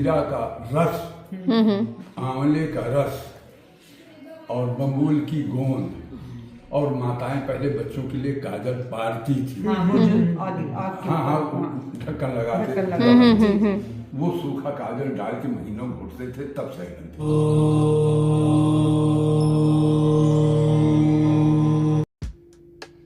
खीरा का रस, आंवले का रस और बबूल की गोंद, और माताएं पहले बच्चों के लिए काजल पारती थी। हाँ, ढक्कन लगाते थे, वो सूखा काजल डाल के महीनों घुटते थे, तब सही बनती।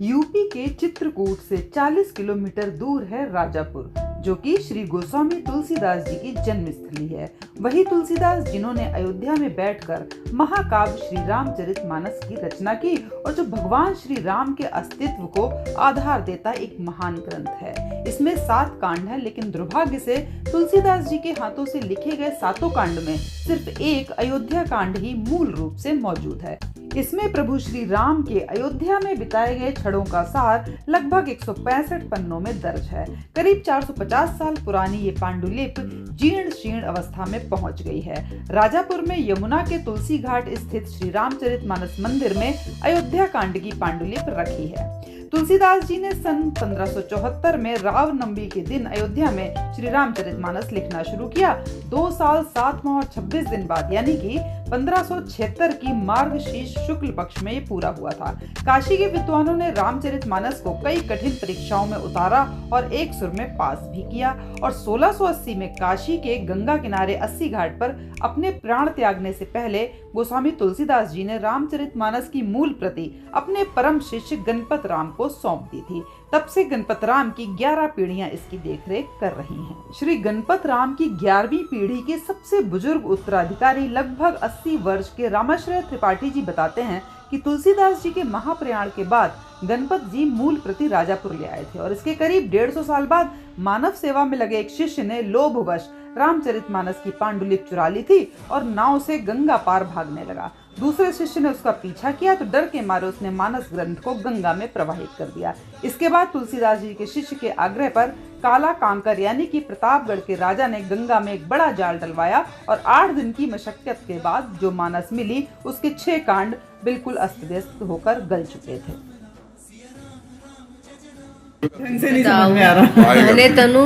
यूपी के चित्रकूट से 40 किलोमीटर दूर है राजापुर, जो कि श्री गोस्वामी तुलसीदास जी की जन्मस्थली है। वही तुलसीदास जिन्होंने अयोध्या में बैठकर महाकाव्य श्री रामचरितमानस की रचना की, और जो भगवान श्री राम के अस्तित्व को आधार देता एक महान ग्रंथ है। इसमें 7 कांड है, लेकिन दुर्भाग्य से तुलसीदास जी के हाथों से लिखे गए 7 कांड में सिर्फ एक अयोध्या कांड ही मूल रूप से मौजूद है। इसमें प्रभु श्री राम के अयोध्या में बिताए गए क्षणों का सार लगभग 165 पन्नों में दर्ज है। करीब 450 साल पुरानी ये पांडुलिपि जीर्ण शीर्ण अवस्था में पहुंच गई है। राजापुर में यमुना के तुलसी घाट स्थित श्री रामचरितमानस मंदिर में अयोध्या कांड की पांडुलिपि रखी है। तुलसीदास जी ने सन 1574 में रामनवमी के दिन अयोध्या में श्री रामचरितमानस लिखना शुरू किया। 2 साल 7 माह और 26 दिन बाद यानी कि 1576 की मार्गशीर्ष शुक्ल पक्ष में ये पूरा हुआ था। काशी के विद्वानों ने रामचरितमानस को कई कठिन परीक्षाओं में उतारा और एक सुर में पास भी किया, और 1680 में काशी के गंगा किनारे 80 घाट पर अपने प्राण त्यागने से पहले गोस्वामी तुलसीदास जी ने रामचरितमानस की मूल प्रति अपने परम शिष्य गणपत राम को सौंप दी थी। तब से गणपत राम की 11 पीढ़ियां इसकी देखरेख कर रही हैं। श्री गणपत राम की 11वीं पीढ़ी के सबसे बुजुर्ग उत्तराधिकारी लगभग 80 वर्ष के रामाश्रय त्रिपाठी जी बताते हैं कि तुलसीदास जी के महाप्रयाण के बाद गणपत जी मूल प्रति राजापुर ले आए थे, और इसके करीब 150 साल बाद मानव सेवा में लगे एक शिष्य ने लोभवश रामचरितमानस की पांडुलिपि चुरा ली थी और नाव से गंगा पार भागने लगा। दूसरे शिष्य ने उसका पीछा किया तो डर के मारे उसने मानस ग्रंथ को गंगा में प्रवाहित कर दिया। इसके बाद तुलसीदास जी के शिष्य के आग्रह पर काला कांकर यानी कि प्रतापगढ़ के राजा ने गंगा में एक बड़ा जाल डलवाया, और 8 दिन की मशक्कत के बाद जो मानस मिली उसके 6 कांड बिल्कुल अस्त व्यस्त होकर गल चुके थे। ढंग से नहीं समझ में आ रहा। तनु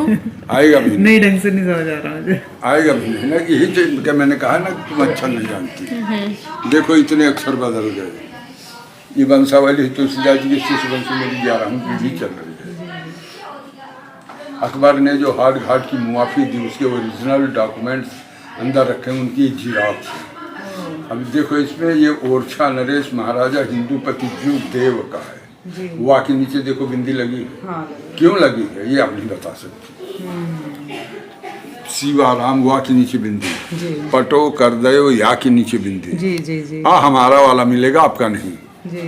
आएगा भी नहीं, ढंग से नहीं समझ आ रहा मुझे। आएगा भी नहीं ना, यही चीज क्या मैंने कहा ना, तुम अच्छा नहीं जानती। देखो इतने अक्षर बदल गए। ये वंशावली तुलसीदास जी की शिष्य वंश मेरी 11वीं पीढ़ी चल रही है। अखबार ने जो हाट घाट की मुआफी दी उसके ओरिजिनल डॉक्यूमेंट्स अंदर रखे, उनकी जिराफ है। अब देखो इसमें ये ओरछा नरेश महाराजा हिंदूपति जीव देव का है। वाह के नीचे देखो बिंदी लगी है। हाँ, क्यों लगी है ये आप नहीं बता सकते। शिवाराम वाह के नीचे बिंदी, पटो कर दयो या के नीचे बिंदी। जी जी जी। हाँ, हमारा वाला मिलेगा, आपका नहीं। जी।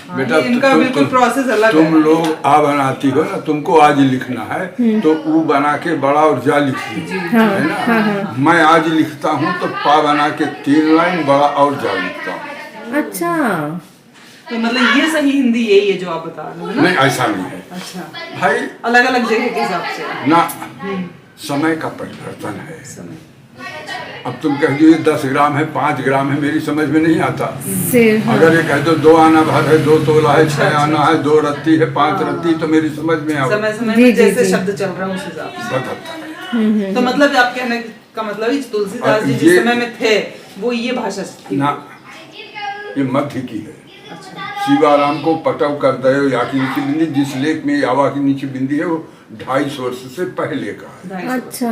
बेटा इनका बिल्कुल प्रोसेस अलग है। तुम लोग आ बनाती हो ना, तुमको आज लिखना है तो ऊ बना के बड़ा और जा लिखती है ना। मैं आज लिखता हूँ तो पा बना के 3 लाइन बड़ा और जा लिखता हूँ। अच्छा, तो मतलब ये सही हिंदी यही है जो आप बता रहे हो? नहीं, ऐसा नहीं है। अच्छा भाई, अलग अलग जगह के हिसाब से ना, समय का परिवर्तन है। अब तुम कह दो ये 10 ग्राम है, 5 ग्राम है, मेरी समझ में नहीं आता। अगर ये कह दो 2 आना भर है, 2 तोला है, 6 आना है, 2 रत्ती है, 5 रत्ती, तो मेरी समझ में आता। समय में जैसे शब्द चल रहा है उस हिसाब से। तो मतलब आप कहने का मतलब तुलसीदास जी जिस समय में थे वो ये भाषा थी ना, ये मध्य की है। शिवाराम को पटव कर दयो या की नीचे बिंदी, जिस लेख में यावा की नीचे बिंदी है वो 250 वर्ष से पहले का है। अच्छा,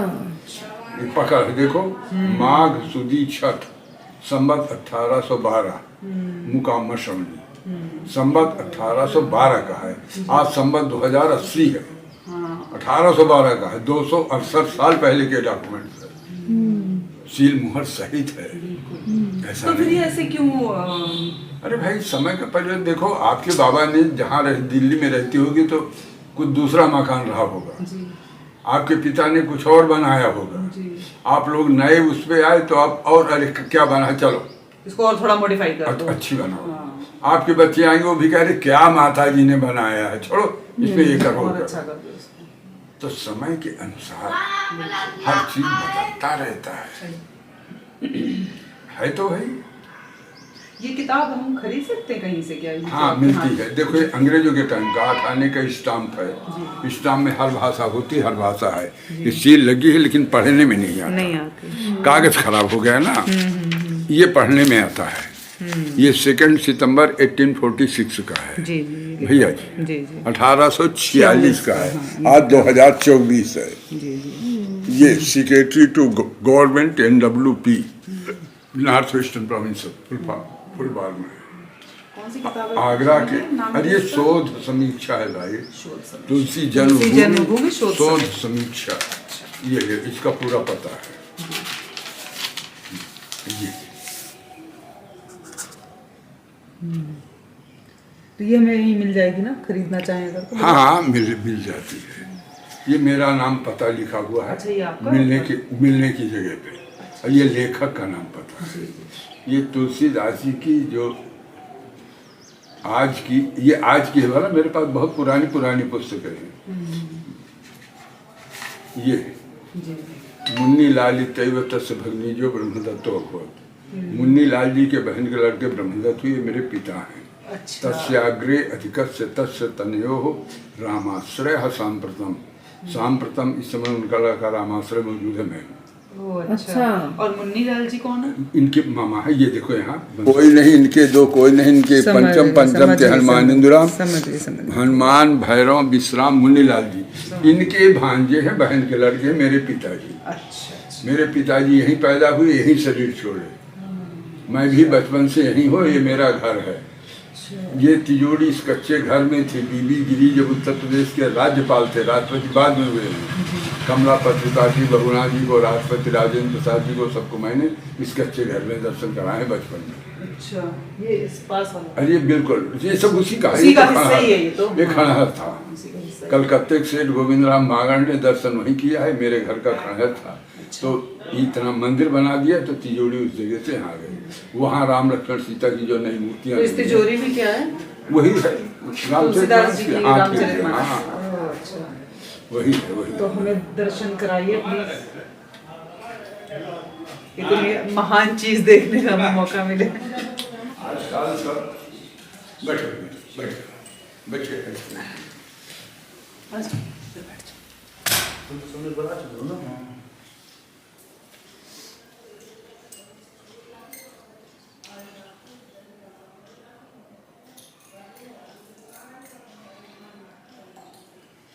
ये पकड़ देखो, माघ सुदी छठ संवत 1812 मुकाम श्रवणी, संवत 1812 का है। आज संवत 2080 है। 1812 का है, 268 साल पहले के डॉक्यूमेंट्स है, सील मुहर सहित है। ऐसा तो फिर ये ऐसे क्यों? अरे भाई, समय का परिवर्तन देखो। आपके बाबा ने जहाँ दिल्ली में रहती होगी तो कुछ दूसरा मकान रहा होगा, आपके पिता ने कुछ और बनाया होगा, आप लोग नए उस पे आए तो आप और अरे क्या बना, चलो इसको और थोड़ा मॉडिफाई कर दो, अच्छी बनाओ। आपके बच्चे आएंगे वो भी कह रहे क्या माता जी ने बनाया है, छोड़ो इसमें ये करो। तो समय के अनुसार हर चीज बदलता रहता है तो भाई ये किताब हम खरीद सकते हैं कहीं से क्या? ये जो हाँ आपके मिलती हाथ- है। देखो ये अंग्रेजों के टाइम का 8 आने का स्टाम्प है। स्टाम्प में हर भाषा होती है, हर भाषा है। ये सील लगी है लेकिन पढ़ने में नहीं आता। नहीं आती। कागज खराब हो गया ना, ये पढ़ने में आता है। ये 2 सितंबर 1846 का है जी जी भैया जी। जी जी 1846 का है, आज 2024 है। जी जी। ये secretary to government NWP north western province Phulbagh में कौन सी किताब है? आगरा के। नाम अरे ये इसका? शोध समीक्षा है भाई, शोध समीक्षा। तुलसी जन्मभूमि जन्मभूमि शोध शोध समीक्षा। ये इसका पूरा पता है। ये तो ये हमें यहीं मिल जाएगी ना, खरीदना चाहें अगर तो? हाँ हाँ मिल जाती है। ये मेरा नाम पता लिखा हुआ है। अच्छा, ये आपका? मिलने की जगह पे। और ये लेखक का नाम पता है। ये तुलसीदास जी की जो आज की, ये आज की है वाला, मेरे पास बहुत पुरानी पुस्तकें हैं। ये जी मुन्नी लाल तैव तस्य भगनी जो ब्रह्मदत्तो अभवत्। मुन्नी लाल जी के बहन के लड़के ब्रह्मदत्त हुए, मेरे पिता हैं। अच्छा। तस्याग्रे अधिकस्य तस्य तनयोः रामाश्रय सांप्रतम इस समय उनका का रामाश्रय मौजूद है। मैं ओह अच्छा। और मुन्नी लाल जी कौन है? इनके मामा है। ये देखो यहाँ कोई नहीं इनके दो, कोई नहीं इनके पंचम के हनुमान इंदुराम, हनुमान भैरव विश्राम मुन्नी लाल जी इनके भांजे हैं, बहन के लड़के मेरे पिताजी। अच्छा। मेरे पिताजी यहीं पैदा हुए, यहीं शरीर छोड़े। मैं भी बचपन से यहीं हो, ये मेरा घर है। ये तिजोरी इस कच्चे घर में थी। बीबी गिरी जब उत्तर प्रदेश के राज्यपाल थे, राष्ट्रपति बाद में हुए, कमलापति त्रिपाठी बहुगुणा जी को, राष्ट्रपति राजेंद्र प्रसाद जी को, सबको मैंने इस कच्चे घर में दर्शन कराए बचपन में। अच्छा, ये इस पास वाला? अरे बिल्कुल, ये सब उसी का उसी का हिस्सा ही है ये तो। ये खंडहर था। उसी का हिस्सा। कलकत्ते के सेठ गोविंद राम मागण ने दर्शन वहीं किया है। मेरे घर का खंडहर था। तो इतना मंदिर बना दिया तो तिजोरी उस जगह से आ गई। वहाँ राम लक्ष्मण सीता की जो नई मूर्तियाँ, तो इस तिजोरी में क्या है? वही है तुलसीदास जी की रामचरितमानस। हाँ ओह, अच्छा। वही है वही। तो हमें दर्शन कराइए प्लीज। इतनी महान चीज देखने का हमें मौका मिले। आजकल सब बैठे बैठे बैठे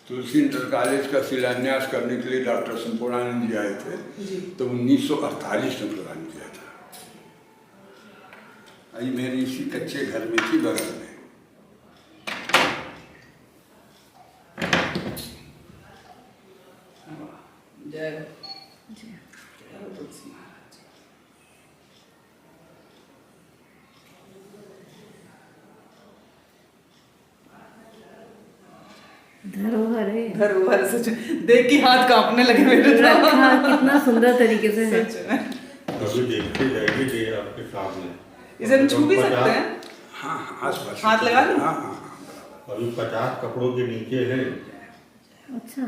तुलसी इंटर कॉलेज का शिलान्यास करने के लिए डॉक्टर संपूर्णानंद जी आए थे। तो 1948 में प्रदान किया था। अभी मेरी इसी कच्चे घर में थी, बगल में। जय धरोहर है। धरोहर सच देख के हाथ कांपने लगे मेरे तो। रखा कितना सुंदर तरीके से है। सच में। अभी देखते जाएंगे ये आपके सामने। इसे हम छू भी सकते हैं? हाँ हाँ आसपास हाथ लगा लूं? हाँ हाँ हाँ। अभी 50 कपड़ों के नीचे है। अच्छा,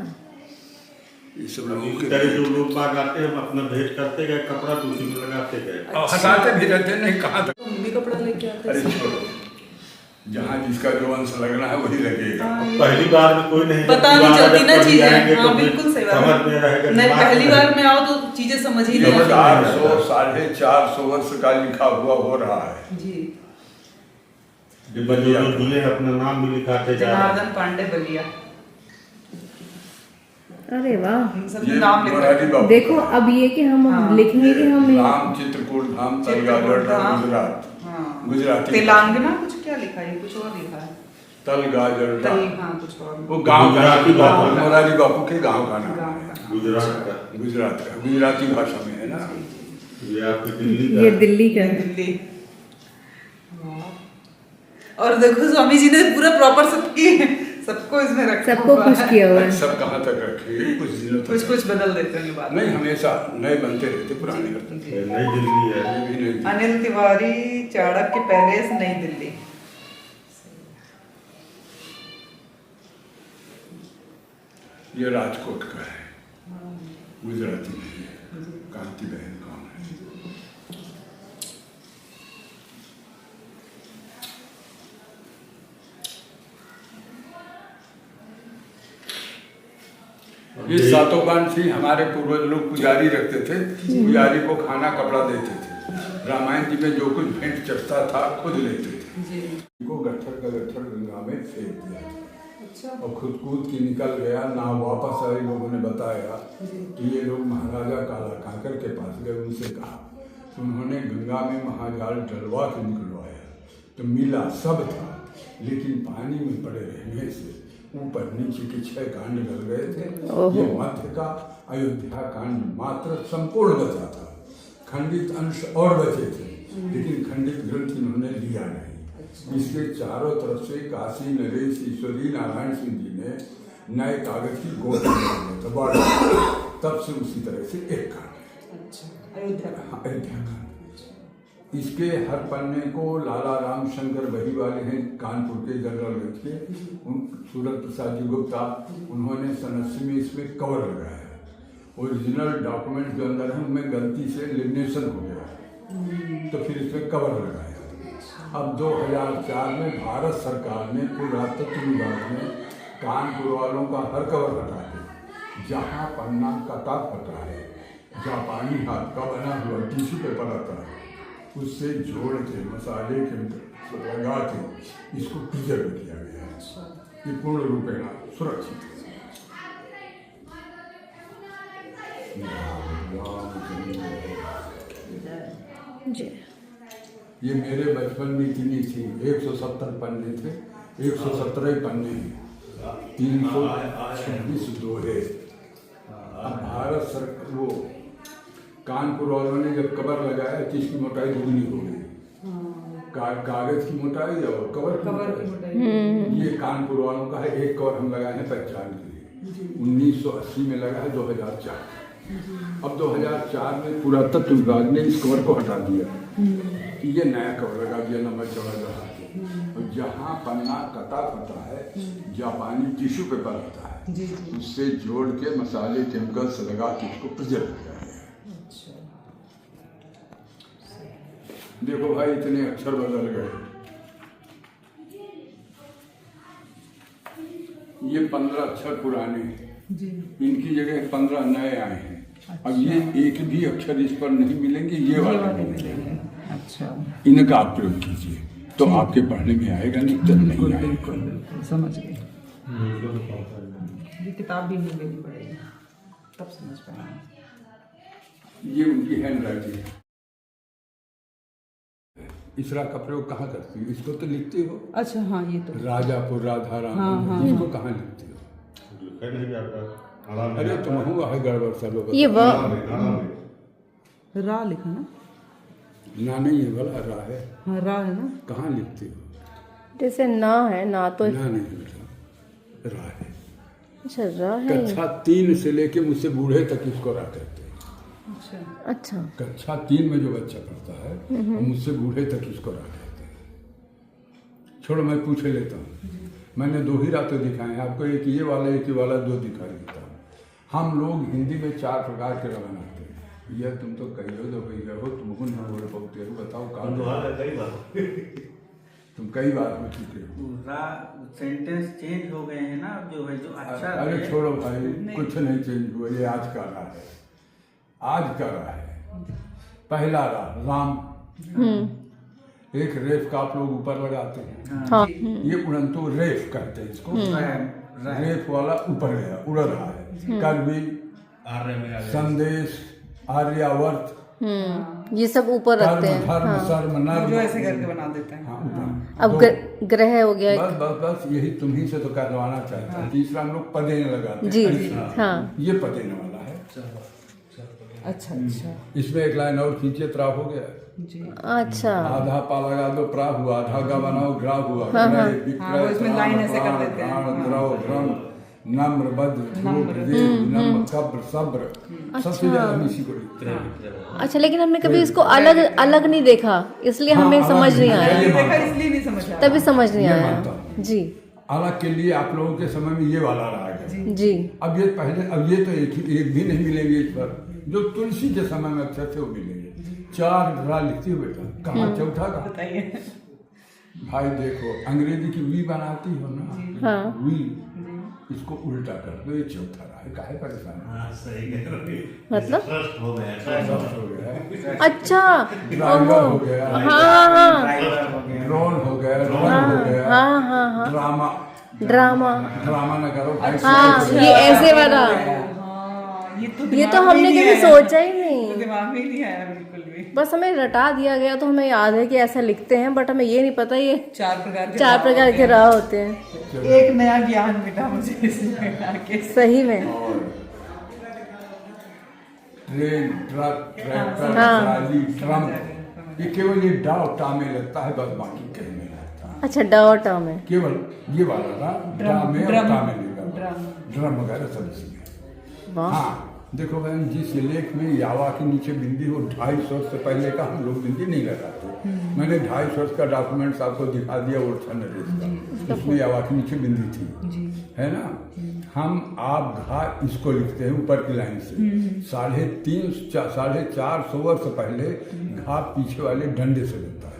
ये सब अभी लोगों इसी के तरह जो लोग बात आते हैं, हम अपना भेंट करते गए, कपड़ा तो उसी में लगाते गए। और हटाते भी रहते नहीं, कहाँ तक। तो हम भी कपड़ा लेके आते अरे हैं। छोड़ो, जहाँ जिसका जो अंश लगना है वही लगेगा। पहली बार में कोई नहीं, पता नहीं दोबारा चलती जब ना कभी चीजें। आएंगे हाँ तो फिर बिल्कुल सही बात समझ में रहेगा। नहीं, दिमाग पहली में बार में आओ तो चीजें समझ ही नहीं आती। 400 450 वर्ष का लिखा हुआ हो रहा है। जी। डिब्बा जो जो दिए हैं, अपना नाम भी लिखाते जा रहे हैं। जनार्दन पांडे बलिया। अरे वाह। हम सब ये नाम लिख मोरारी बाबू देखो अब ये कि हम हाँ। लिखेंगे कि हम राम चित्रकूट धाम तलगागढ़ धाम। गुजरात। हाँ। गुजराती तेलंगाना कुछ क्या लिखा है? कुछ और लिखा है। तलगागढ़ तल हाँ कुछ और। वो गांव का गुजराती बाबू है। मोरारी बापू के गांव का नाम गाँव है। का। गुजरात का। गुजरात का, गुजराती भाषा में है ना। ये आपकी दिल्ली का ये है। दिल्ली का है। दिल्ली। वाह। और देखो स्वामी जी ने पूरा प्रॉपर सबको इसमें रखा सबको हुआ खुश है। किया हुआ है। सब कहाँ तक रखे, कुछ दिनों तक कुछ कुछ बदल देते हैं बाद में। नहीं, हमेशा नए बनते रहते, पुराने करते ये नई दिल्ली है। ये भी नहीं। अनिल तिवारी, चाणक्य पैलेस, नई दिल्ली। ये राजकोट का है, गुजराती में है। कांति बहन कौन है? ये सातों थी। हमारे पूर्वज लोग पुजारी रखते थे, पुजारी को खाना कपड़ा देते थे। रामायण जी में जो कुछ भेंट चढ़ता था खुद लेते थे। इनको गट्ठर का गट्ठर गंगा में फेंक दिया और खुद कूद के निकल गया ना वापस आए। लोगों ने बताया कि ये लोग महाराजा काला काकर के पास गए, उनसे कहा तो उन्होंने गंगा में महाजाल डलवा के निकलवाया तो मिला सब था, लेकिन पानी में पड़े रहने से ऊपर नीचे के 6 कांड गल गए थे। ये मध्य का अयोध्या कांड मात्र संपूर्ण बचा था, खंडित अंश और बचे थे, लेकिन खंडित ग्रंथ इन्होंने लिया नहीं। इसके चारों तरफ से काशी नरेश ईश्वरी नारायण सिंह जी ने नए कागज की गोद तब से उसी तरह से एक कांड अयोध्या कांड। इसके हर पन्ने को लाला राम शंकर वही वाले हैं कानपुर के जनरलगंज के सूरत प्रसाद जी गुप्ता, उन्होंने सन 80 में इसमें कवर लगाया है। ओरिजिनल डॉक्यूमेंट जो अंदर है उनमें गलती से लेमिनेशन हो गया तो फिर इसमें कवर लगाया। अब 2004 में भारत सरकार ने पुरातत्व विभाग ने कानपुर वालों का हर कवर हटा के जहाँ पन्ना कटा फटा है, जापानी हाथ का बना हुआ टिश्यू पेपर आता है, उससे जोड़ के मसाले के लगा के इसको प्रिजर्व किया गया है। ये पूर्ण रूपेण सुरक्षित जी। ये मेरे बचपन में इतनी थी, 170 पन्ने थे, 117 पन्ने हैं, 326 दोहे। अब भारत सरकार वो कानपुर वालों ने जब कवर लगाया तो इसकी मोटाई दुगनी हो गई, कागज की मोटाई और कवर की मोटाई। ये कानपुर वालों का है। एक कवर हम लगाए हैं पहचान के लिए, 1980 में लगा है 2004। अब 2004 में पुरातत्व विभाग ने इस कवर को हटा दिया कि ये नया कवर लगा दिया, लंबा चौड़ा रहा। और जहाँ पन्ना कटा फटा है जापानी टिश्यू पेपर आता है, उससे जोड़ के मसाले केमिकल्स लगा के इसको प्रिजर्व किया। देखो भाई इतने अक्षर बदल गए। ये 15 अक्षर पुराने हैं, इनकी जगह 15 नए आए हैं। अब ये एक भी अक्षर इस पर नहीं मिलेंगे, ये वाले मिलेंगे। अच्छा, इनका आप प्रयोग कीजिए तो आपके पढ़ने में आएगा, नहीं तो नहीं आएगा। बिल्कुल समझ गए। ये किताब भी नहीं लेनी पड़ेगी, तब समझ पाएंगे। ये उनकी हैंड राइटिंग है। इसरा का प्रयोग कहाँ करती हो? इसको तो लिखती हो। अच्छा हाँ, ये तो राजापुर राधा राम, इसको कहाँ लिखती हो? अरे तुम हुआ है गड़बड़ सब। ये रा लिखा ना? ना नहीं है भला, रा है। हाँ रा है ना? कहाँ लिखती हो? जैसे ना है ना तो ना नहीं बेटा, रा है। अच्छा रा है। कक्षा 3 से लेके मुझसे बूढ़े तक इसको रा कहते हैं। अच्छा, कक्षा 3 में जो बच्चा पढ़ता है मुझसे बूढ़े तक इसको रा कहते हैं। छोड़ो मैं पूछ लेता हूँ। मैंने 2 ही रातें दिखाए हैं आपको, एक ये वाला एक ये वाला, 2 दिखा देता हूँ। हम लोग हिंदी में 4 प्रकार के रा बनाते हैं। यह तुम तो कहियो दो भैया हो, तुम गुण न बोले पौते हो, बताओ कहा तुम कई बार हो चुके हो। सेंटेंस चेंज हो गए हैं ना, जो है जो अच्छा। अरे छोड़ो भाई, कुछ नहीं चेंज हुआ, ये आज का रहा है, आज का रहा है। पहला राम, एक रेफ का आप लोग ऊपर लगाते हैं। हाँ। ये उड़ंतु रेफ कहते हैं इसको। रेफ वाला ऊपर गया, उड़ रहा है। कवि, संदेश, आर्यावर्त, ये सब ऊपर रखते हैं। धर्म, सर्म, नर्म, जो ऐसे करके बना देते हैं। हाँ ऊपर। अब ग्रह हो गया। बस बस बस यही तुम्ही से तो करवाना चाहता हूँ। तीसरा हम लोग पदेन लगाते हैं। जी हाँ, ये पदेन वाला है। अच्छा अच्छा, इसमें एक लाइन और खींचे, त्रा हो गया। अच्छा। आधा पा लगा दो, प्रा हुआ, धागा बनाओ, ग्रा हुआ। हाँ, वो इसमें लाइन ऐसे कर देते हैं। द्रव, भ्रम, नम्र, बद्र, ध्रुव, प्रदेश, नम्र, कब्र, सब्र, सबसे ज्यादा हम इसी को लिखते हैं। अच्छा, लेकिन हमने कभी इसको अलग अलग नहीं देखा, इसलिए हमें समझ नहीं आया। देखा इसलिए नहीं समझ आया। तभी समझ नहीं आया जी। अलग के लिए आप लोगों के समय में ये वाला रहा है जी। अब ये पहले, अब ये तो एक भी नहीं मिलेंगे इस पर। जो तुलसी के समय में अक्षर थे वो मिलेंगे। 4 रा लिखती हो बेटा, कहाँ चौथा का? भाई देखो, अंग्रेजी की वी बनाती हो ना, हाँ। वी, इसको उल्टा कर दो, ये चौथा राह है, काहे परेशान है? हाँ, सही कह रहे हो। मतलब ट्रस्ट हो गया, ट्रस्ट ट्रस्ट हो गया, अच्छा ड्राइवर हो गया, हाँ ड्राइवर हो गया। ड्रोन हो गया, ड्रोन हो गया, हाँ हाँ हाँ ड्रामा ड्रामा न करो भाई। हाँ ये ऐसे वाला हाँ, ये तो ये दिमाग तो में हमने ही नहीं कभी आया। सोचा ही तो नहीं। दिमाग में ही नहीं आया बिल्कुल भी। बस हमें रटा दिया गया तो हमें याद है कि ऐसा लिखते हैं, बट हमें ये नहीं पता ये 4 प्रकार के राह होते हैं। एक नया ज्ञान मिला मुझे इसमें आके। सही में और ट्रेन, ट्रक, ट्रैक्टर, हाँ। ट्राली, ट्रम्प, ये केवल ये डाव टा में लगता है, बस बाकी कहीं नहीं लगता। अच्छा डाव टर्म है। केवल ये वाला ना ड्रा में और ड्रम, टा में नहीं लगता, ड्रम। ड्रम वगैरह सब इसमें। वाह हाँ देखो बहन, जिस लेख में यावा के नीचे बिंदी हो 250 वर्ष से पहले का हम लोग बिंदी नहीं लगाते। मैंने 250 वर्ष का डॉक्यूमेंट आपको दिखा दिया ओरछा नरेश का, उसमें यावा के नीचे बिंदी थी, है ना। हम आप घा इसको लिखते हैं ऊपर की लाइन से, 450 वर्ष पहले घा पीछे वाले डंडे से बनता है।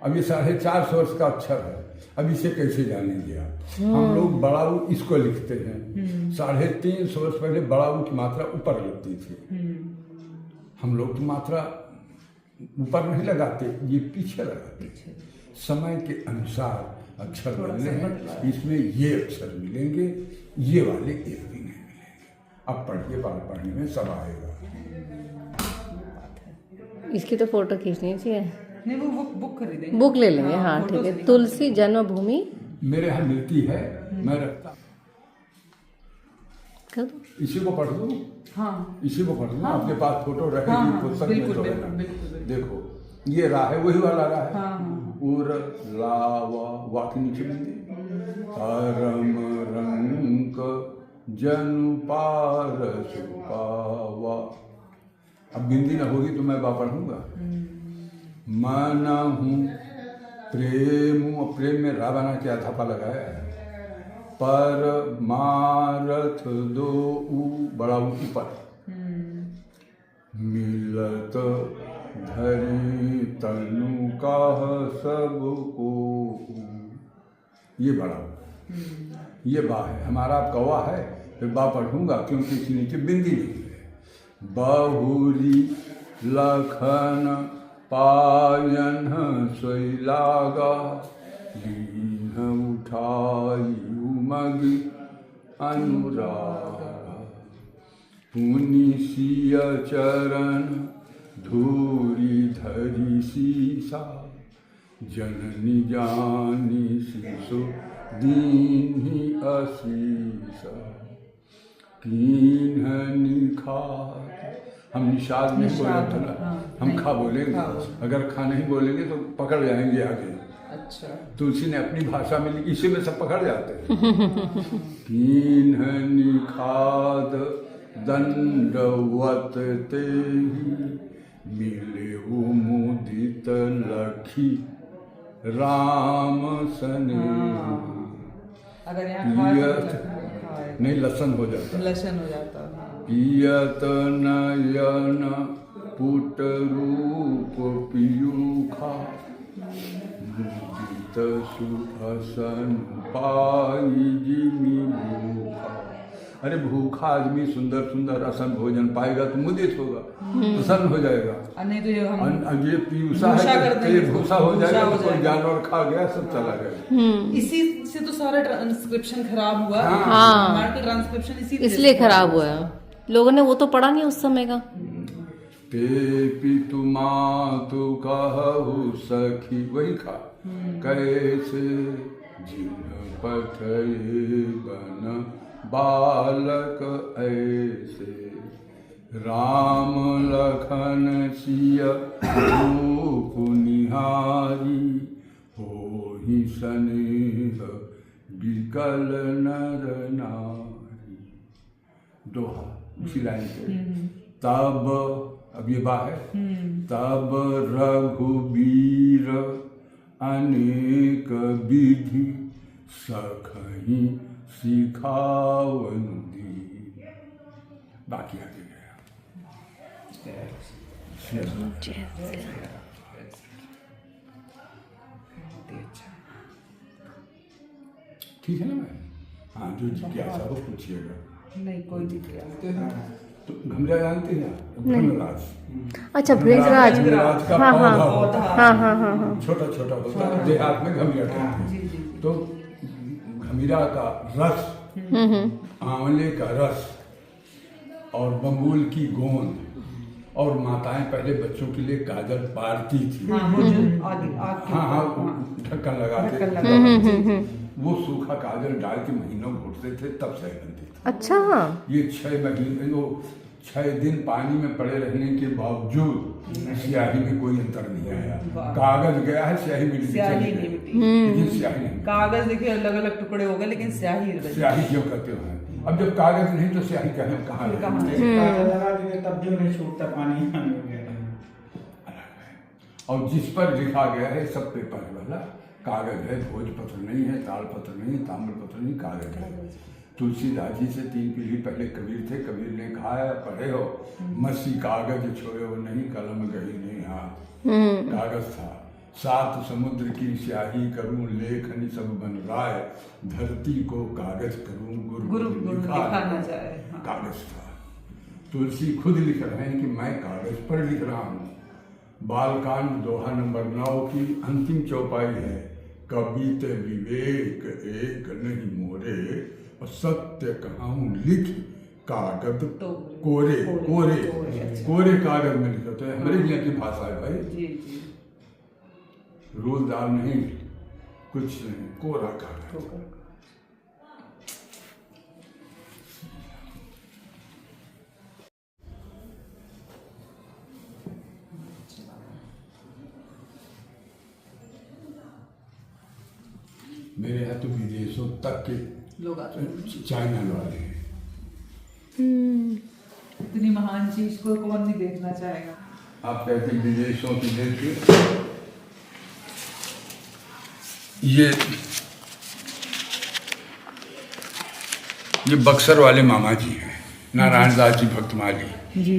अब ये 450 वर्ष का अक्षर है, अब इसे कैसे जानेंगे आप? हम लोग बड़ाऊ इसको लिखते हैं, 350 वर्ष पहले बड़ाऊ की मात्रा ऊपर लगती थी। हम लोग की मात्रा ऊपर नहीं लगाते, ये पीछे लगाते। समय के अनुसार अक्षर बदले हैं, इसमें ये अक्षर मिलेंगे, ये वाले एक भी नहीं मिलेंगे। अब पढ़िए, पढ़ने में सब आएगा। इसकी तो फोटो खींचनी चाहिए। नहीं वो बुक खरीदेंगे, बुक ले लेंगे। हाँ ठीक है। तुलसी जन्मभूमि मेरे यहाँ मिलती है, मैं रखता, कर दो। इसी को पढ़ दूँ, हाँ इसी को पढ़ दूँ। आपके पास फोटो रखेगी हाँ, पुस्तक में बिल्कुल, तो है बिल्कुल, ना। बिल्कुल। देखो ये राह है, वही वाला राह है। हाँ। उर ला वा के नीचे बिंदी, परम रंग जनु पारस पावा। अब बिंदी न होगी तो मैं बा पढ़ूंगा। माना हूँ प्रेम, प्रेम में रा बना के अथापा लगाया है। पर मारथ दो ऊ बड़ा ऊपर, मिलत धरी तनु का सबको, ये बड़ा ये बा है हमारा। अब कौवा है फिर बा पढ़ूंगा, क्योंकि इसके नीचे बिंदी नहीं है। बहुरी लखन पायन सोइलागा, लीन उठाई उमग अनुराग। पुनि सिय चरण धूरी धरी सीसा, जननी जानी शिशु दीन्ही असीसा। कीन्हनि खात, हम निषाद नहीं बोलते ना, हम खा बोलेंगे। अगर खा नहीं बोलेंगे तो पकड़ जाएंगे आगे। अच्छा, तुलसी ने अपनी भाषा में लिखी, इसी में सब पकड़ जाते हैं। कीन्हनि खाद दंडवत ते मिले मुदित लखी राम सने। अगर यहाँ नहीं लसन हो जाता, लसन हो जाता है। पियत नयन पुट रूप पीयूखा, मुदित सुहसन पाई जिमि भूखा। अरे भूखा आदमी सुंदर सुंदर असन भोजन पाएगा तो मुदित होगा, प्रसन्न हो जाएगा। नहीं तो ये हम ये पीयूषा है तो ये भूसा हो जाएगा, तो कोई जानवर खा गया सब चला गया। इसी से तो सारा ट्रांसक्रिप्शन खराब हुआ। हाँ। हमारा तो ट्रांसक्रिप्शन इसलिए खराब हुआ है। लोगों ने वो तो पढ़ा नहीं उस समय का। ते पितु मातु कहु सखी, वही खा कैसे जिन पठये बन बालक ऐसे। राम लखन सिय रूप निहारी, होहि स्नेह विकल नर नारी। दोहा उसी लाइन पे। तब, अब ये बा है, तब रघुबीर अनेक विधि सखहि सिखावन दी। बाकी आगे गया। ठीक है ना मैम? हाँ, जो जिज्ञासा हो पूछिएगा। नहीं कोई जिज्ञासा। तो घमरा जानते हैं आप? भृंगराज। अच्छा, भृंगराज। भृंगराज का हाँ हाँ पौधा होता है। हाँ हाँ हाँ हाँ। छोटा छोटा होता है, देहात में घमीरा कहते हैं। तो घमीरा का रस, आंवले का रस और बबूल की गोंद, और माताएं पहले बच्चों के लिए काजल पारती थी। हाँ, ढक्कन लगा के वो सूखा काजल डाल के महीनों घुटते थे, तब सही बनती थी। अच्छा, ये 6 महीने, वो 6 दिन पानी में पड़े रहने के बावजूद स्याही में कोई अंतर नहीं आया। कागज गया है, स्याही मिली, स्याही नहीं मिटी, लेकिन स्याही नहीं। कागज देखिए अलग अलग टुकड़े हो गए, लेकिन स्याही स्याही क्यों कहते हैं? अब जब कागज नहीं तो स्याही कहाँ काजल लगा देंगे तब जो नहीं छूटता पानी वगैरह। और जिस पर लिखा गया है सब पेपर वाला कागज है, भोजपत्र नहीं है, ताड़पत्र नहीं, ताम्रपत्र नहीं, कागज है। तुलसीदास जी से 3 पीढ़ी पहले कबीर थे। कबीर ने कहा है, पढ़े हो, मसी कागज छोड़े हो नहीं, कलम गही नहीं हाथ। कागज था। 7 समुद्र की स्याही करूं, लेखनी सब बन राय, धरती को कागज करूं, गुरु लिखा न जाए। कागज था। तुलसी खुद लिख रहे हैं कि मैं कागज पर लिख रहा हूँ। बालकांड दोहा नंबर 9 की अंतिम चौपाई है, कबीते विवेक एक नहीं मोरे, और सत्य कहूं लिख कागज कोरे। कोरे कोरे कागज में लिखते हैं, हमारे यहाँ की भाषा है भाई। रोजदार नहीं, कुछ नहीं, कोरा कागज। मेरे यहाँ तो विदेशों तक के लोग आते हैं। चाइना वाले हैं। इतनी महान चीज को कौन नहीं देखना चाहेगा। आप कहते हैं विदेशों की देखिए, ये बक्सर वाले मामा जी हैं, नारायण दास जी भक्तमाली जी।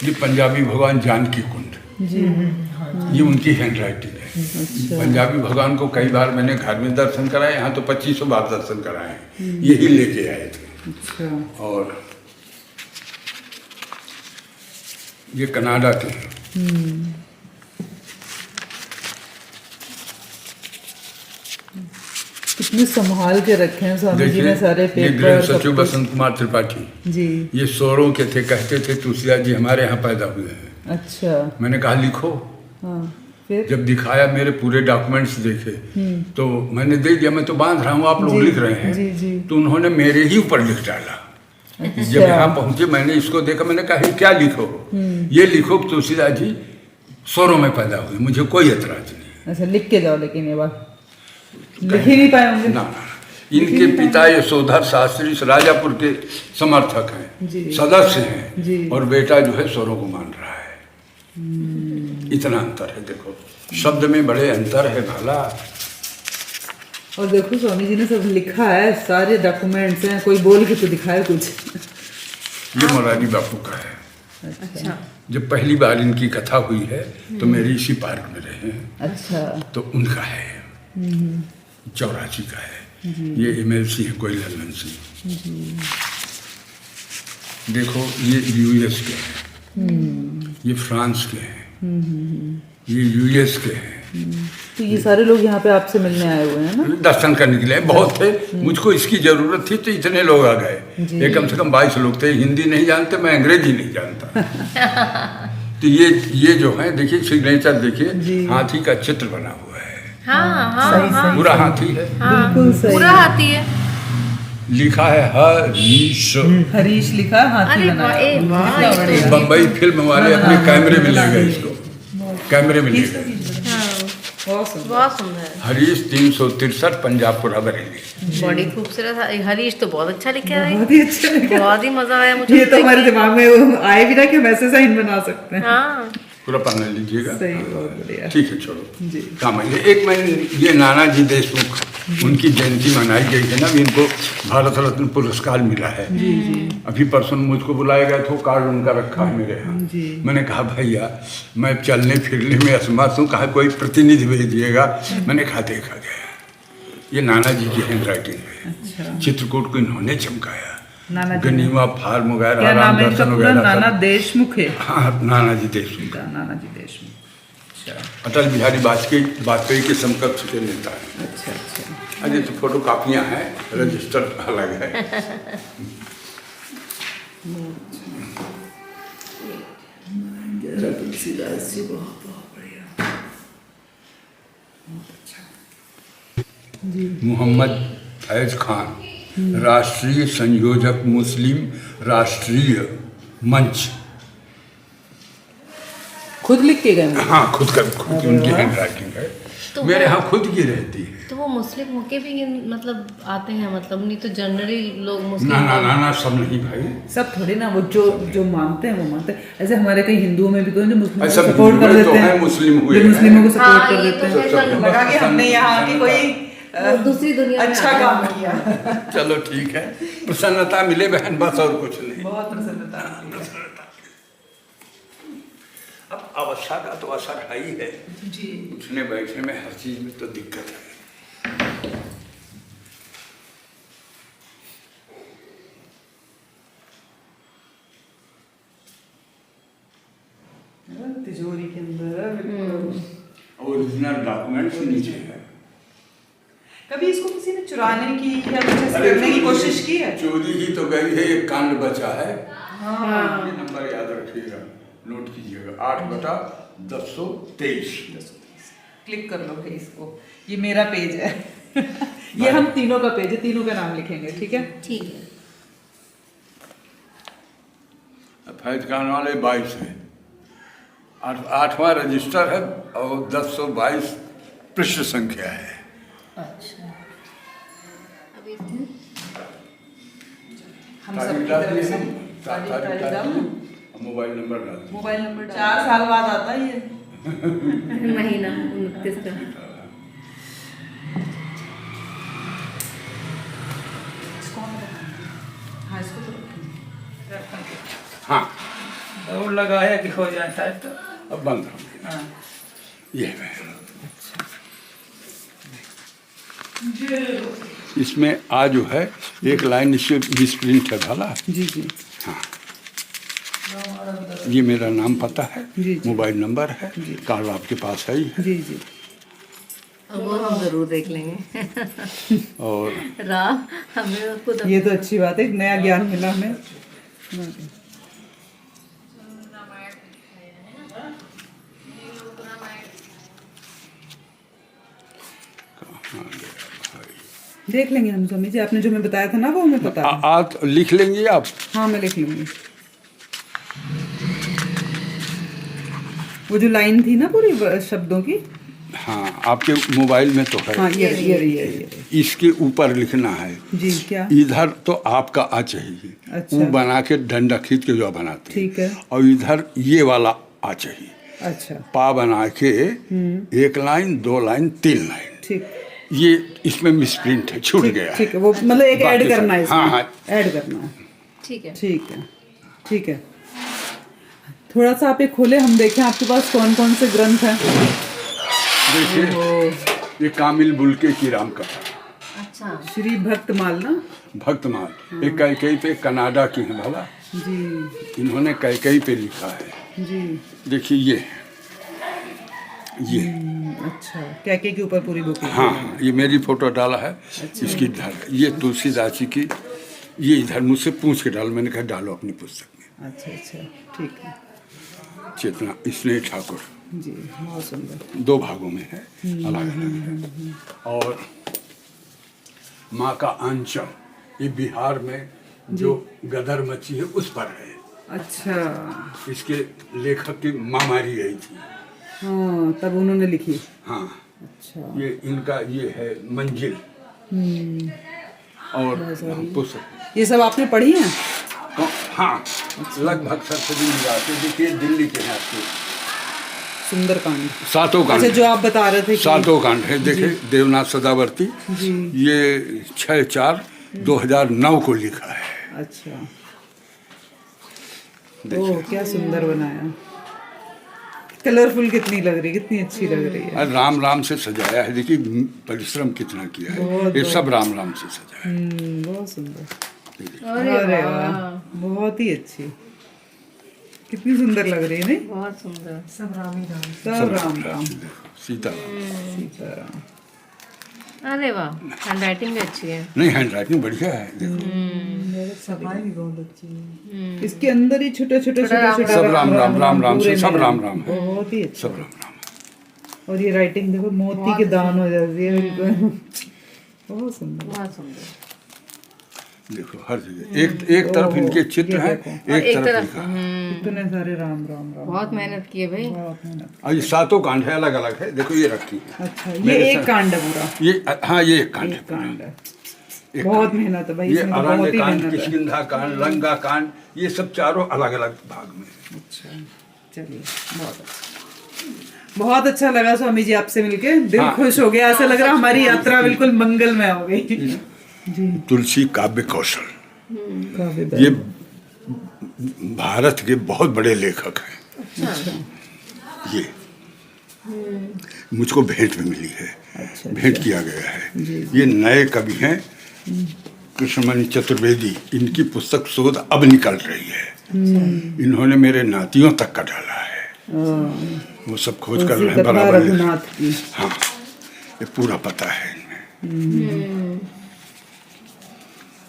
ये पंजाबी भगवान जानकी कुंड जी, ये उनकी हैंड राइटिंग है। पंजाबी भगवान को कई बार मैंने घर में दर्शन कराए, यहाँ तो 2500 बार दर्शन कराए, यही लेके आए थे। और ये कनाडा के हैं। कितने संभाल के रखे हैं स्वामी जी ने सारे पेपर। ये गृह सचिव बसंत कुमार त्रिपाठी जी, ये सोरों के थे, कहते थे तुलसीदास जी हमारे यहाँ पैदा हुए हैं। अच्छा। मैंने कहा लिखो। हाँ, फिर जब दिखाया, मेरे पूरे डॉक्यूमेंट्स देखे, तो मैंने दे दिया, मैं तो बांध रहा हूँ, आप लोग लिख रहे हैं। जी, जी। तो उन्होंने मेरे ही ऊपर लिख डाला। अच्छा। जब यहाँ पहुंचे, मैंने इसको देखा, मैंने कहा क्या लिखो? ये लिखो तुलसीदास जी सोरों में पैदा हुए, मुझे कोई एतराज नहीं। अच्छा, लिख के जाओ। लेकिन ये बात लिख ही नहीं पाए होंगे ना। इनके पिता यशोधर शास्त्री राजापुर के समर्थक हैं, सदस्य हैं, और बेटा जो है सोरों को मान रहा है। इतना अंतर है, देखो शब्द में बड़े अंतर है भाला। और देखो स्वामी जी ने सब लिखा है, सारे डॉक्यूमेंट्स हैं, कोई बोल के तो दिखाए कुछ। ये मोरारी बापू का है। अच्छा। जब पहली बार इनकी कथा हुई है तो मेरी इसी पार्क में रहे हैं। अच्छा। तो उनका है, 84 का है। ये MLC है कोई लल्लन सिंह। देखो ये US के हैं, ये फ्रांस के हैं, ये US के हैं। तो ये सारे लोग यहाँ पे आपसे मिलने आए हुए हैं ना? दर्शन करने के लिए बहुत थे, मुझको इसकी जरूरत थी तो इतने लोग आ गए। ये कम से कम 22 लोग थे। हिंदी नहीं जानते, मैं अंग्रेजी नहीं जानता। तो ये जो है देखिए, सिग्नेचर देखिए, हाथी का चित्र बना हुआ है। हाँ, हाँ, पूरा हाथी है। बिल्कुल सही, पूरा हाथी है। लिखा है हरीश, हरीश लिखा, हाथी बनाया। बम्बई फिल्म वाले अपने कैमरे में ले गए इसको, कैमरे में ले गए। बहुत सुंदर। हरीश 363 पंजाबपुरा बरेली। बड़ी खूबसूरत। हरीश तो बहुत अच्छा लिखा है, बहुत ही अच्छा लिखा, बहुत ही मजा आया मुझे। ये तो हमारे दिमाग में आए भी ना कि वैसे साइन बना सकते हैं। हाँ, पूरा पढ़ने लीजिएगा। सही, बहुत बढ़िया। ठीक है, छोड़ो जी। काम है एक महीने। ये नानाजी देशमुख, उनकी जयंती मनाई गई है ना, इनको भारत रत्न पुरस्कार मिला है। जी जी। अभी परसों मुझको बुलाया गया तो कार्ड उनका रखा है मेरे यहाँ। मैंने कहा भैया मैं चलने फिरने में असमर्थ हूँ, कहा कोई प्रतिनिधि भेजिएगा। मैंने कहा देखा गया, ये नानाजी की हैंड राइटिंग है। अच्छा। चित्रकूट को इन्होंने चमकाया। नाना जी गनीमा फार्म वगैरह, क्या नाम है इनका रामदर्शन पूरा? वगैरह नाना सब। देशमुख है। हाँ, नानाजी देशमुख। नाना जी देशमुख। अच्छा अटल बिहारी वाजपेयी के समकक्ष के नेता है। अच्छा अच्छा। अरे तो फोटो कापियाँ हैं, रजिस्टर अलग है। तुलसीदास जी बहुत बढ़िया। मोहम्मद फैज खान, राष्ट्रीय संयोजक मुस्लिम राष्ट्रीय मंच। खुद लिख के गए? हाँ, खुद उनकी हैंड राइटिंग है। तो मेरे वो- यहाँ खुद की रहती है। तो वो मुस्लिम होके भी मतलब आते हैं, मतलब नहीं तो जनरली लोग मुस्लिम ना ना ना ना, सब नहीं भाई। सब थोड़ी ना, वो जो मानते हैं वो मानते हैं। ऐसे हमारे कई हिंदुओं में भी तो जो मुस्लिम ऐसा सपोर्ट कर हिंदुओं तो देते है, हैं, मुस्लिम हुए जो मुस्लिमों को हैं। सपोर्ट हाँ, कर ये देते तो हैं। है, सब- चलो। लगा कि हमने यहाँ की कोई वो दूसरी दुनिया में अच्छा आ गए। काम किया। चलो ठीक है, प्रसन्नता मिले बहन, बस और कुछ नहीं। बहुत प्रसन्नता मिली है। अब अवस्था का तो असर है ही है, जी उठने बैठने में हर चीज में तो दिक्कत है। तिजोरी के अंदर ओरिजिनल डॉक्यूमेंट्स नीचे है। कभी इसको किसी ने चुराने की या कुछ ऐसे करने की कोशिश की है? चोरी ही तो गई है, एक कांड बचा है। ये नंबर याद रखिएगा, नोट कीजिएगा, 8/1023। क्लिक कर लो भाई इसको, ये मेरा पेज है। ये हम तीनों का पेज है, तीनों का नाम लिखेंगे, ठीक है? ठीक है। फैज खान वाले 22 है, 8वां रजिस्टर है और 1022 पृष्ठ संख्या है। अच्छा, अभी हम सब की तरफ से तारीख डाल दूं, मोबाइल नंबर डाल दूं। मोबाइल नंबर 4 साल बाद आता है ये। महीना 29 का। इसको हम रखेंगे। हाँ, इसको तो रखेंगे। हाँ, और लगाया कि हो जाए शायद तो। अब बंद हो गया। हाँ। ये है। इसमें आ जो है एक लाइन इससे मिसप्रिंट है भला। जी जी ये मेरा नाम पता है, जी, जी। मोबाइल नंबर है, कार्ड आपके पास है ही है। जी जी। अब वो हम जरूर देख लेंगे। और राम हमें खुद ये तो अच्छी बात है, एक नया ज्ञान मिला हमें। देख लेंगे हम स्वामी जी, आपने जो मैं बताया था ना वो हमें पता है। आप लिख लेंगे आप? हाँ मैं लिख लूंगी। वो जो लाइन थी ना पूरी शब्दों की। हाँ, आपके मोबाइल में तो है। हाँ ये रही, ये रही, ये रही। इसके ऊपर लिखना है। जी क्या? इधर तो आपका आ चाहिए, अच्छा। वो बना के डंडा खींच के जो बनाते हैं। ठीक है। और इधर ये वाला आ चाहिए, अच्छा पा बना के 1 लाइन 2 लाइन 3 लाइन। ठीक, ये इसमें मिसप्रिंट है, छूट गया है। ठीक है। वो मतलब एक ऐड बाकी सब- करना है इसमें। हाँ, हाँ। ऐड करना है। ठीक है। ठीक है, ठीक है। थोड़ा सा आप ये खोले, हम देखें आपके पास कौन कौन से ग्रंथ हैं। देखिए, ये कामिल बुल्के की राम कथा, अच्छा, श्री भक्तमाल ना। भक्तमाल। एक कैकई पे कनाडा की है भला, जी इन्होंने कैकई पे लिखा है। जी। देखिए ये अच्छा, क्या के ऊपर पूरी बुक है। हाँ, ये मेरी फोटो डाला है। इसकी इधर ये तुलसीदास जी की, ये इधर मुझसे पूछ के डालो, मैंने कहा डालो अपनी पुस्तक में। अच्छा अच्छा, ठीक है चेतना स्नेह ठाकुर, जी, बहुत सुंदर। 2 भागों में है, अलग अलग है। और माँ का आंचल, ये बिहार में जो गदर मची है उस पर है। अच्छा, इसके लेखक की माँ मारी गई थी। हाँ तब उन्होंने लिखी। हाँ, अच्छा। ये इनका ये है मंजिल। और पुस्तक ये सब आपने पढ़ी हैं? तो हाँ, लगभग सरस्वती निगाह से। देखिए दिल्ली के हैं आपके सुंदरकांड। 7 कांड। अच्छा, जो आप बता रहे थे कि- 7 कांड है। देखिए देवनाथ सदावर्ती, जी। ये 6/4/2009 को लिखा है। अच्छा, ओह क्या सुंदर बनाया। कलरफुल कितनी लग रही है, कितनी अच्छी लग रही है। और राम राम से सजाया है, देखिए परिश्रम कितना किया है, ये सब राम राम से सजाया है। बहुत सुंदर। अरे वाह, बहुत ही अच्छी, कितनी सुंदर लग रही है नहीं? बहुत सुंदर। सब राम राम। सीताराम। अरे वाह, हैंड राइटिंग भी अच्छी है। नहीं, हैंड राइटिंग बढ़िया है, देखो। सफाई भी बहुत अच्छी है। इसके अंदर ही छोटे छोटे सब राम राम राम राम से सब राम राम है, बहुत ही अच्छा। सब राम राम। और ये राइटिंग देखो, मोती के दान हो जाती है बिल्कुल। बहुत सुंदर, बहुत सुंदर। देखो हर जगह एक तरफ इनके चित्र हैं, एक तरफ लिखा है। इतने सारे राम राम राम। बहुत मेहनत की है भाई। बहुत मेहनत। और ये 7 कांड है, अलग अलग है, देखो ये रखी है। अच्छा, ये एक कांड है पूरा? ये हाँ, ये एक कांड है पूरा। कांड है, बहुत मेहनत है भाई ये इसमें, तो बहुत अरण्य ही कांड, मेहनत है। किष्किंधा कांड, लंका कांड, ये सब चारों अलग अलग भाग में है। अच्छा, चलिए, बहुत अच्छा लगा स्वामी जी आपसे मिलके, दिल खुश हो गया, ऐसा लग रहा हमारी यात्रा बिल्कुल मंगलमय हो गई। तुलसी काव्य कौशल, ये भारत के बहुत बड़े लेखक हैं। ये मुझको भेंट में मिली है, भेंट किया गया है। ये नए कवि हैं, कृष्णमणि चतुर्वेदी, इनकी पुस्तक शोध अब निकल रही है। इन्होंने मेरे नातियों तक का डाला है, वो सब खोज कर रहे हैं बराबर। रघुनाथ की। हाँ, ये पूरा पता है इनमें।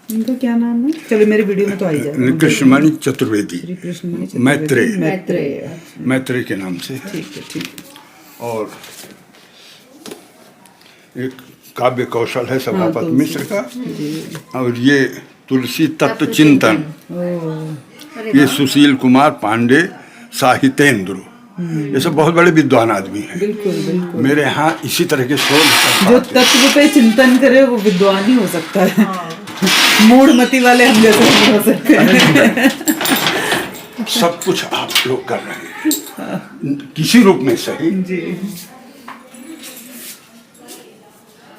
इनका क्या नाम है? चलो मेरे वीडियो में तो आई जाए। कृष्णमणि चतुर्वेदी, मैत्रेय, मैत्रेय के नाम से। ठीक है, ठीक है। और एक काव्य कौशल है सभापत मिश्र का, और ये तुलसी तत्व चिंतन, ये सुशील कुमार पांडे साहित्येंद्र, ये सब बहुत बड़े विद्वान आदमी हैं। बिल्कुल बिल्कुल। मेरे यहाँ इसी तरह के शोध जो तत्व पे चिंतन करे वो विद्वान ही हो सकता है। मूढ़मती वाले हम जैसे नहीं हो सकते हैं। सब कुछ आप लोग कर रहे हैं, किसी रूप में सही। जी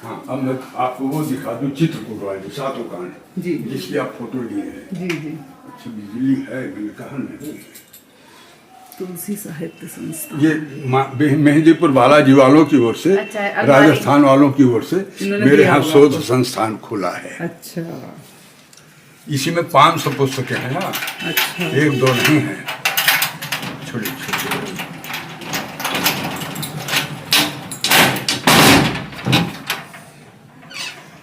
हाँ, अब मैं आपको वो दिखा दूं, चित्रकूट वाली 7 कांड, जी जिसकी आप फोटो लिए हैं। जी जी। अच्छा, बिजली है, मैंने कहा नहीं। तुलसी साहित्य संस्था, ये मेहंदीपुर बालाजी वालों की ओर से, अच्छा, राजस्थान वालों की ओर से इन्होंने मेरे दिया यहाँ होगा शोध आपको। संस्थान खुला है। अच्छा इसी में 500 पुस्तकें हैं ना, अच्छा। 1-2 नहीं है, छोटी छोटी।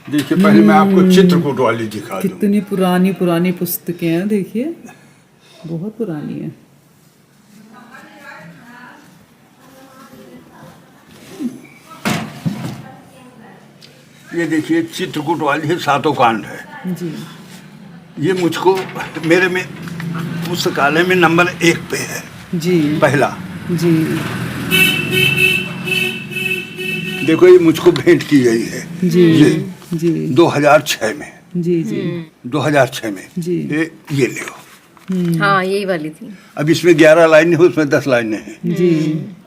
देखिए, पहले मैं आपको चित्रकूट वाली दिखा दूं। कितनी पुरानी पुरानी पुस्तकें हैं, देखिए बहुत पुरानी है। ये देखिए, चित्रकूट वाली है, 7 कांड है। जी ये मुझको मेरे में पुस्तकालय में नंबर 1 पे है, जी पहला। जी। देखो, ये मुझको भेंट की गई है जी ये जी 2006 में, जी जी 2006 में। जी। ये ले, हाँ यही वाली थी। अब इसमें 11 लाइनें हैं, उसमें 10 लाइनें हैं। जी।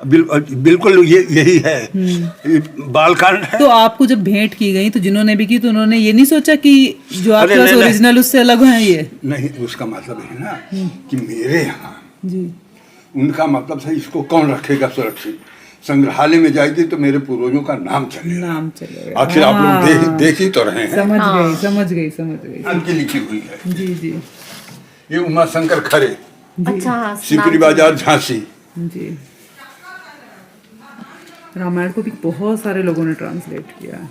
बिल्कुल यही है, ये बालकांड है। तो आपको जब भेंट की गई तो जिन्होंने भी की, तो उन्होंने ये नहीं सोचा कि जो आपके अरे पास नहीं, ओरिजिनल उससे अलग हैं ये? नहीं, उसका मतलब है ना कि मेरे यहाँ, जी उनका मतलब था इसको कौन रखेगा सुरक्षित, संग्रहालय में जाएगी तो मेरे पूर्वजों का नाम चलेगा। नाम चलेगा। आखिर आप लोग देख ही तो रहे हैं, समझ गई समझ गई समझ गई। उनकी लिखी हुई है। जी जी ये उमा शंकर खरे, अच्छा हाँ, सिकरी बाजार, झांसी। जी। रामायण को भी बहुत सारे लोगों ने ट्रांसलेट किया है।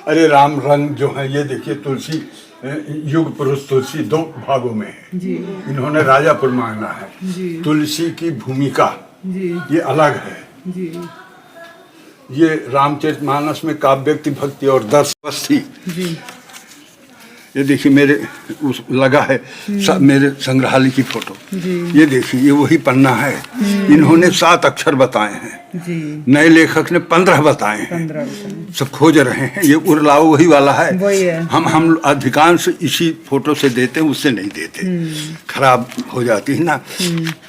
अरे राम रंग जो है, ये देखिए, तुलसी युग पुरुष तुलसी 2 भागों में है। जी इन्होंने राजापुर मांगना है। जी तुलसी की भूमिका जी ये अलग है। जी ये रामचरितमानस में काव्य व्यक्ति भक्ति और दर्श थी। जी। ये देखिए, मेरे उस लगा है मेरे संग्रहालय की फोटो। ये देखिए, ये वही पन्ना है। इन्होंने 7 अक्षर बताए हैं, जी। नए लेखक ने 15 बताए हैं। 15 सब खोज रहे हैं। ये उर्लाव वही वाला है, वही है। हम अधिकांश इसी फोटो से देते हैं, उससे नहीं देते, खराब हो जाती है ना।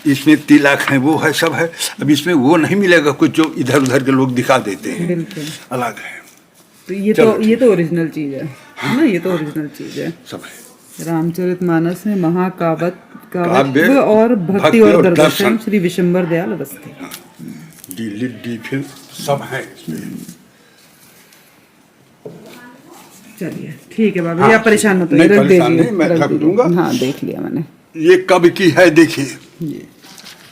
इसमें तिलक है, वो है, सब है। अब इसमें वो नहीं मिलेगा कुछ जो इधर उधर के लोग दिखा देते हैं, बिल्कुल अलग है। तो ये तो ओरिजिनल चीज है ना, ये तो ओरिजिनल चीज है। सब है। रामचरितमानस में महाकाव्य काव्य और भक्ति और दर्शन श्री विशंबर दयाल अवस्थी। डी फिल्म सब है इसमें। चलिए ठीक है बाबा, आप परेशान मत नहीं, होइए, रख परेशान दीजिए, नहीं, मैं रख रख दीजिए। दूंगा। हाँ देख लिया मैंने। ये कब की है देखिए,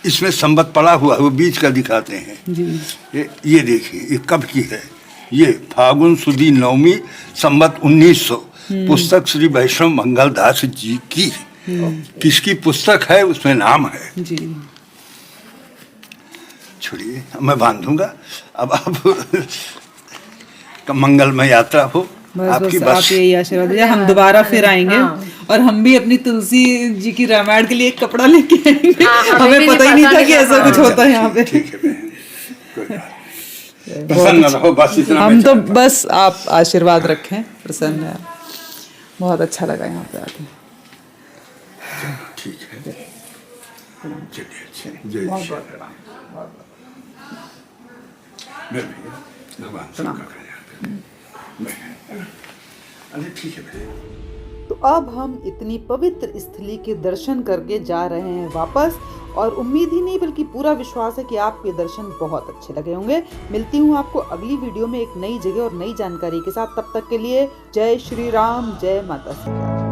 इसमें संबत पड़ा हुआ है, वो बीच का दिखाते हैं जी। ये देखिए ये कब की है, ये फागुन सुदी नवमी संबत 1900। पुस्तक श्री वैष्णव मंगल दास जी की। किसकी पुस्तक है उसमें नाम है जी। छोड़िए मैं बांधूंगा। अब आप मंगलमय यात्रा हो आपकी। बस आप यही आशीर्वाद दीजिए, हम दोबारा फिर आएंगे और हम भी अपनी तुलसी जी की रामायण के लिए एक कपड़ा लेके आएंगे। हमें पता ही नहीं था कि ऐसा कुछ होता है यहाँ पे। ठीक है बहन, कोई बात नहीं। प्रसन्न रहो बस, इतना हम मैं तो चाहता हूँ। बस आप आशीर्वाद रखें, प्रसन्न है। बहुत अच्छा लगा यहाँ पे आके। ठीक है चलिए, अच्छा जय श्री राम। मैं भैया भगवान सबका कल्याण करें। अरे ठीक है भैया। तो अब हम इतनी पवित्र स्थली के दर्शन करके जा रहे हैं वापस, और उम्मीद ही नहीं बल्कि पूरा विश्वास है कि आपको ये दर्शन बहुत अच्छे लगे होंगे। मिलती हूँ आपको अगली वीडियो में एक नई जगह और नई जानकारी के साथ। तब तक के लिए जय श्री राम, जय माता सी।